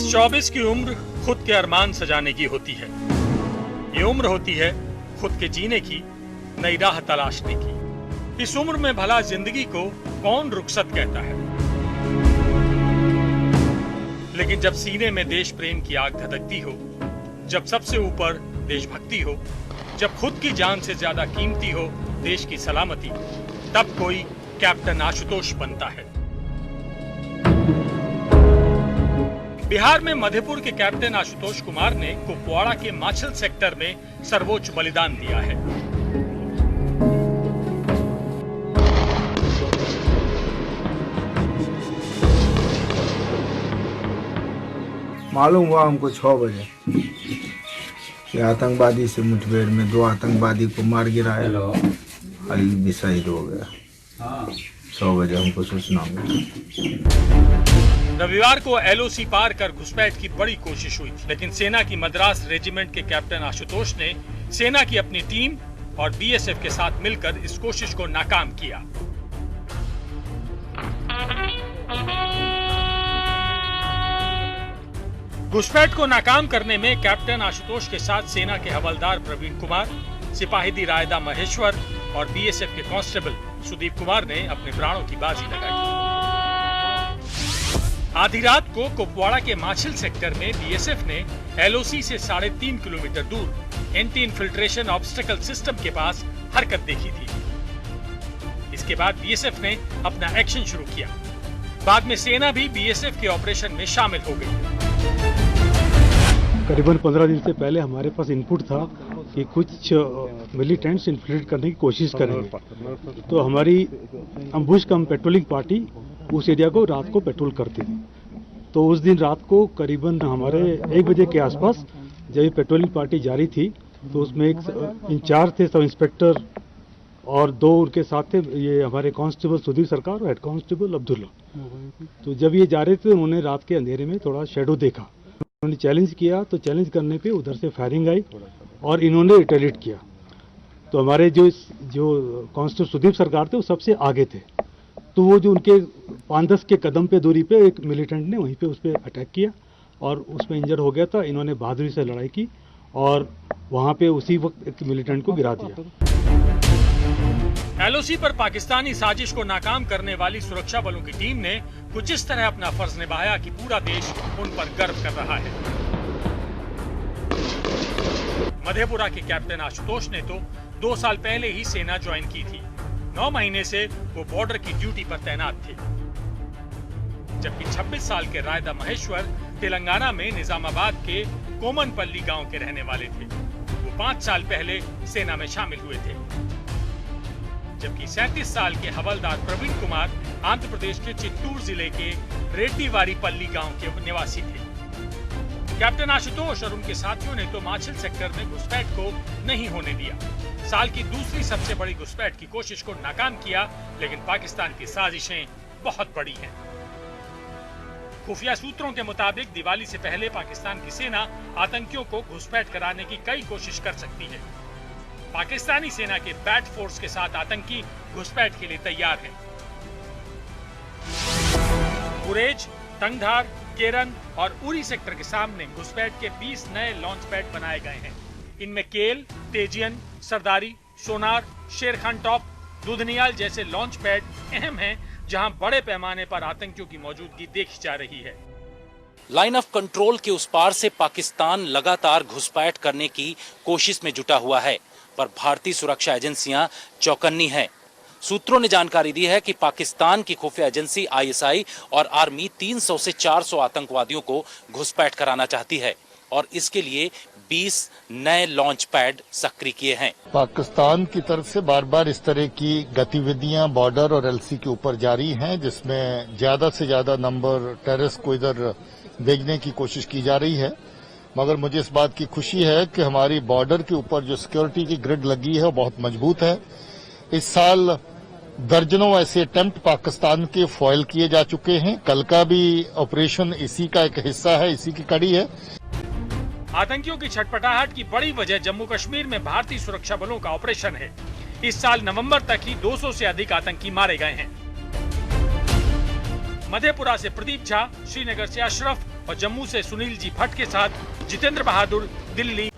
24 की उम्र खुद के अरमान सजाने की होती है। ये उम्र होती है खुद के जीने की, नई राह तलाशने की। इस उम्र में भला जिंदगी को कौन रुखसत कहता है? लेकिन जब सीने में देश प्रेम की आग धधकती हो, जब सबसे ऊपर देशभक्ति हो, जब खुद की जान से ज्यादा कीमती हो देश की सलामती, तब कोई कैप्टन आशुतोष बनता है। बिहार में मधेपुर के कैप्टन आशुतोष कुमार ने कुपवाड़ा के माछिल सेक्टर में सर्वोच्च बलिदान दिया है। मालूम हुआ हमको 6 बजे कि आतंकवादी से मुठभेड़ में 2 आतंकवादी को मार गिराया, अली भी शहीद हो गया। 6 बजे हमको सूचना मिली। रविवार को एलओसी पार कर घुसपैठ की बड़ी कोशिश हुई थी, लेकिन सेना की मद्रास रेजिमेंट के कैप्टन आशुतोष ने सेना की अपनी टीम और बीएसएफ के साथ मिलकर इस कोशिश को नाकाम किया। घुसपैठ को नाकाम करने में कैप्टन आशुतोष के साथ सेना के हवलदार प्रवीण कुमार, सिपाही रायदा महेश्वर और बीएसएफ के कांस्टेबल सुदीप कुमार ने अपने प्राणों की बाजी लगाई। आधी रात को कुपवाड़ा के माछिल सेक्टर में बीएसएफ ने एलओसी से 3.5 किलोमीटर दूर एंटी इन्फिल्ट्रेशन ऑब्स्टेकल सिस्टम के पास हरकत देखी थी। इसके बाद बीएसएफ ने अपना एक्शन शुरू किया। बाद में सेना भी बीएसएफ के ऑपरेशन में शामिल हो गई। करीबन 15 दिन से पहले हमारे पास इनपुट था कि कुछ मिलिटेंट्स इन्फिल्ट्रेट करने की कोशिश करेंगे, तो हमारी अम्बुश कम पेट्रोलिंग पार्टी उस एरिया को रात को पेट्रोल करती थी। तो उस दिन रात को करीबन हमारे 1 बजे के आसपास जब ये पेट्रोलिंग पार्टी जारी थी, तो उसमें एक इंचार्ज थे सब इंस्पेक्टर और 2 उनके साथ थे, ये हमारे कांस्टेबल सुधीर सरकार और हेड कांस्टेबल अब्दुल्ला। तो जब ये जा रहे थे उन्होंने रात के अंधेरे में थोड़ा शेडो देखा, उन्होंने चैलेंज किया, तो चैलेंज करने पे उधर से फायरिंग आई और इन्होंने रिटेलिएट किया। तो हमारे जो कांस्टेबल सुदीप सरकार थे वो सबसे आगे थे, तो वो जो उनके 5-10 के कदम पे दूरी पे एक मिलिटेंट ने वहीं पे उस पर अटैक किया और उसमें इंजर हो गया था। इन्होंने बहादुरी से लड़ाई की और वहां पे उसी वक्त एक मिलिटेंट को गिरा दिया। एलओसी पर पाकिस्तानी साजिश को नाकाम करने वाली सुरक्षा बलों की टीम ने कुछ इस तरह अपना फर्ज निभाया कि पूरा देश उन पर गर्व कर रहा है। मधेपुरा के कैप्टन आशुतोष ने तो 2 साल पहले ही सेना ज्वाइन की थी। 9 महीने से वो बॉर्डर की ड्यूटी पर तैनात थे, जबकि 26 साल के रायदा महेश्वर तेलंगाना में निजामाबाद के कोमनपल्ली गांव के रहने वाले थे। वो 5 साल पहले सेना में शामिल हुए थे, जबकि 37 साल के हवलदार प्रवीण कुमार आंध्र प्रदेश के चित्तूर जिले के रेड्डीवारीपल्ली गांव के निवासी थे। कैप्टन आशुतोष और उनके साथियों ने तो माछिल सेक्टर में घुसपैठ को नहीं होने दिया। साल की दूसरी सबसे बड़ी घुसपैठ की कोशिश को नाकाम किया, लेकिन पाकिस्तान की साजिशें बहुत बड़ी हैं। खुफिया सूत्रों के मुताबिक दिवाली से पहले पाकिस्तान की सेना आतंकियों को घुसपैठ कराने की कई कोशिश कर सकती है। पाकिस्तानी सेना के बैट फोर्स के साथ आतंकी घुसपैठ के लिए तैयार हैं। गुरेज, तंगधार, केरन और उरी सेक्टर के सामने घुसपैठ के 20 नए लॉन्च पैड बनाए गए हैं। इनमें केल, तेजियन, सरदारी, सोनार, शेरखान टॉप, दुधनियाल जैसे लॉन्च पैड अहम हैं, जहां बड़े पैमाने पर आतंकियों की मौजूदगी देखी जा रही है। लाइन ऑफ कंट्रोल के उस पार से पाकिस्तान लगातार घुसपैठ करने की कोशिश में जुटा हुआ है, पर भारतीय सुरक्षा एजेंसियां चौकन्नी हैं। सूत्रों ने जानकारी दी है कि पाकिस्तान की खुफिया एजेंसी आईएसआई और आर्मी 300 से 400 आतंकवादियों को घुसपैठ कराना चाहती है और इसके लिए 20 नए लॉन्च पैड सक्रिय किए हैं। पाकिस्तान की तरफ से बार बार इस तरह की गतिविधियां बॉर्डर और एलसी के ऊपर जारी हैं, जिसमें ज्यादा से ज्यादा नंबर टेररिस्ट को इधर भेजने की कोशिश की जा रही है। मगर मुझे इस बात की खुशी है कि हमारी बॉर्डर के ऊपर जो सिक्योरिटी की ग्रिड लगी है वो बहुत मजबूत है। इस साल दर्जनों ऐसे अटेम्प्ट पाकिस्तान के फॉइल किए जा चुके हैं। कल का भी ऑपरेशन इसी का एक हिस्सा है, इसी की कड़ी है। आतंकियों की छटपटाहट की बड़ी वजह जम्मू कश्मीर में भारतीय सुरक्षा बलों का ऑपरेशन है। इस साल नवंबर तक ही 200 से अधिक आतंकी मारे गए हैं। मधेपुरा से प्रदीप झा, श्रीनगर से अशरफ और जम्मू से सुनील जी भट्ट के साथ जितेंद्र बहादुर, दिल्ली।